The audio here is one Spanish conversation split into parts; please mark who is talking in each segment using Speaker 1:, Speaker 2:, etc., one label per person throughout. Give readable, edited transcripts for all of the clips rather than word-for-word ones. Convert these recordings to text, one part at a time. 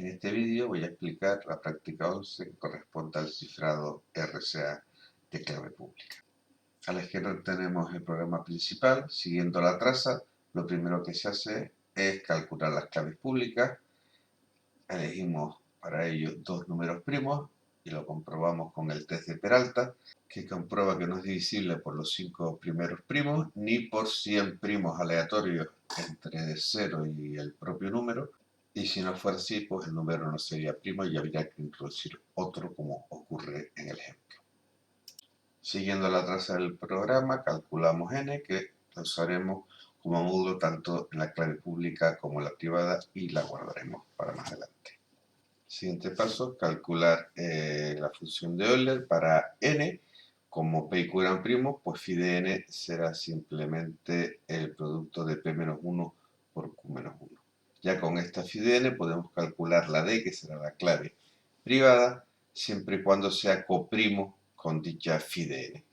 Speaker 1: En este vídeo voy a explicar la práctica 11 que corresponde al cifrado RCA de clave pública. A la izquierda tenemos el programa principal. Siguiendo la traza, lo primero que se hace es calcular las claves públicas. Elegimos para ello dos números primos y lo comprobamos con el test de Peralta, que comprueba que no es divisible por los 5 primeros primos ni por 100 primos aleatorios entre 0 y el propio número. Y si no fuera así, pues el número no sería primo y habría que introducir otro, como ocurre en el ejemplo. Siguiendo la traza del programa, calculamos n, que la usaremos como módulo tanto en la clave pública como en la privada, y la guardaremos para más adelante. Siguiente paso, calcular la función de Euler para n. Como p y q eran primos, pues phi de n será simplemente el producto de p-1 por q-1. Ya con esta phi de n podemos calcular la d, que será la clave privada, siempre y cuando sea coprimo con dicha phi de n.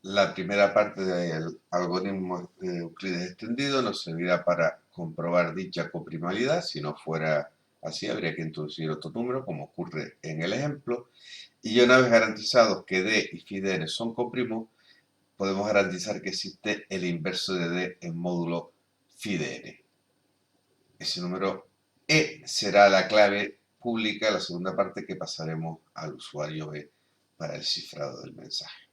Speaker 1: La primera parte del algoritmo de Euclides extendido nos servirá para comprobar dicha coprimalidad. Si no fuera así, habría que introducir otro número, como ocurre en el ejemplo. Y una vez garantizados que d y phi de n son coprimos, podemos garantizar que existe el inverso de d en módulo phi de n. Ese número E será la clave pública, la segunda parte que pasaremos al usuario B para el cifrado del mensaje.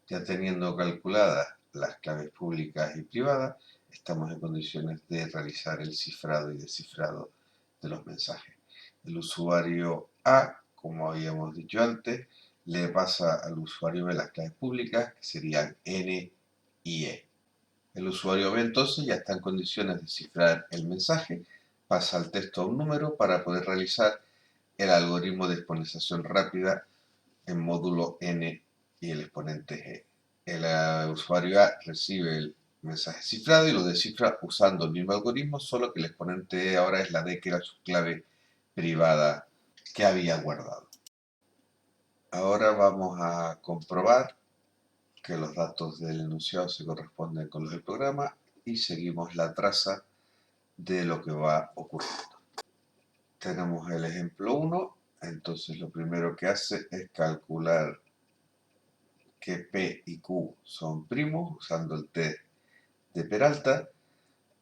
Speaker 1: Ya teniendo calculadas las claves públicas y privadas, estamos en condiciones de realizar el cifrado y descifrado de los mensajes. El usuario A, como habíamos dicho antes, le pasa al usuario B las claves públicas, que serían N y E. El usuario B entonces ya está en condiciones de cifrar el mensaje, pasa el texto a un número para poder realizar el algoritmo de exponenciación rápida en módulo n y el exponente g. El usuario A recibe el mensaje cifrado y lo descifra usando el mismo algoritmo, solo que el exponente e ahora es la d, que era su clave privada que había guardado. Ahora vamos a comprobar que los datos del enunciado se corresponden con los del programa y seguimos la traza de lo que va ocurriendo. Tenemos el ejemplo 1, entonces lo primero que hace es calcular que P y Q son primos usando el test de Peralta.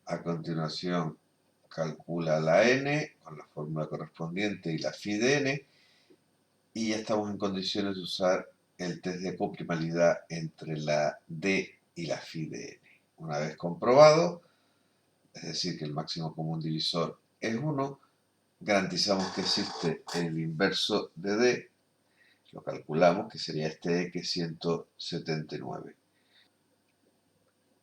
Speaker 1: A continuación calcula la n con la fórmula correspondiente y la phi de n, y ya estamos en condiciones de usar el test de coprimalidad entre la d y la phi de n. Una vez comprobado, es decir, que el máximo común divisor es 1, garantizamos que existe el inverso de d, lo calculamos, que sería este e, que es 179.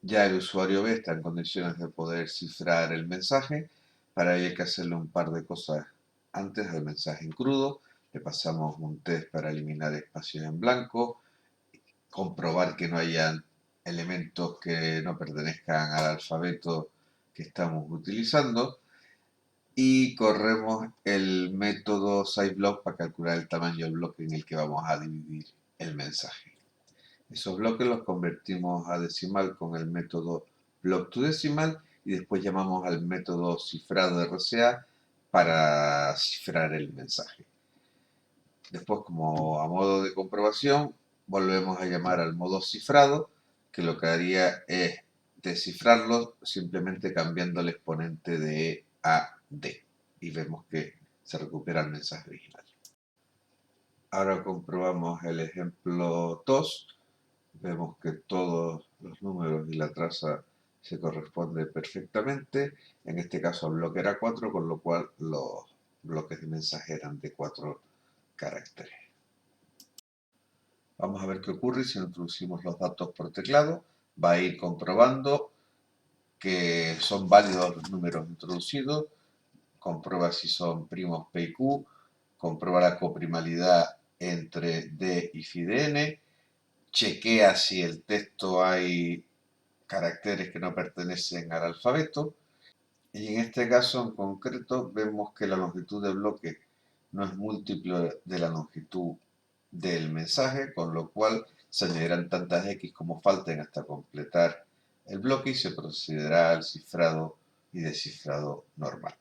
Speaker 1: Ya el usuario B está en condiciones de poder cifrar el mensaje. Para ello hay que hacerle un par de cosas antes del mensaje en crudo. Le pasamos un test para eliminar espacios en blanco, comprobar que no hayan elementos que no pertenezcan al alfabeto que estamos utilizando, y corremos el método SizeBlock para calcular el tamaño del bloque en el que vamos a dividir el mensaje. Esos bloques los convertimos a decimal con el método block2decimal y después llamamos al método cifrado RCA para cifrar el mensaje. Después, como a modo de comprobación, volvemos a llamar al modo cifrado, que lo que haría es descifrarlo simplemente cambiando el exponente de E a D, y vemos que se recupera el mensaje original. Ahora comprobamos el ejemplo 2. Vemos que todos los números y la traza se corresponden perfectamente. En este caso el bloque era 4, con lo cual los bloques de mensaje eran de 4 caracteres. Vamos a ver qué ocurre si introducimos los datos por teclado. Va a ir comprobando que son válidos los números introducidos. Comprueba si son primos P y Q. Comprueba la coprimalidad entre D y phi de n. Chequea si el texto hay caracteres que no pertenecen al alfabeto, y en este caso en concreto vemos que la longitud del bloque no es múltiplo de la longitud del mensaje, con lo cual se añadirán tantas X como falten hasta completar el bloque y se procederá al cifrado y descifrado normal.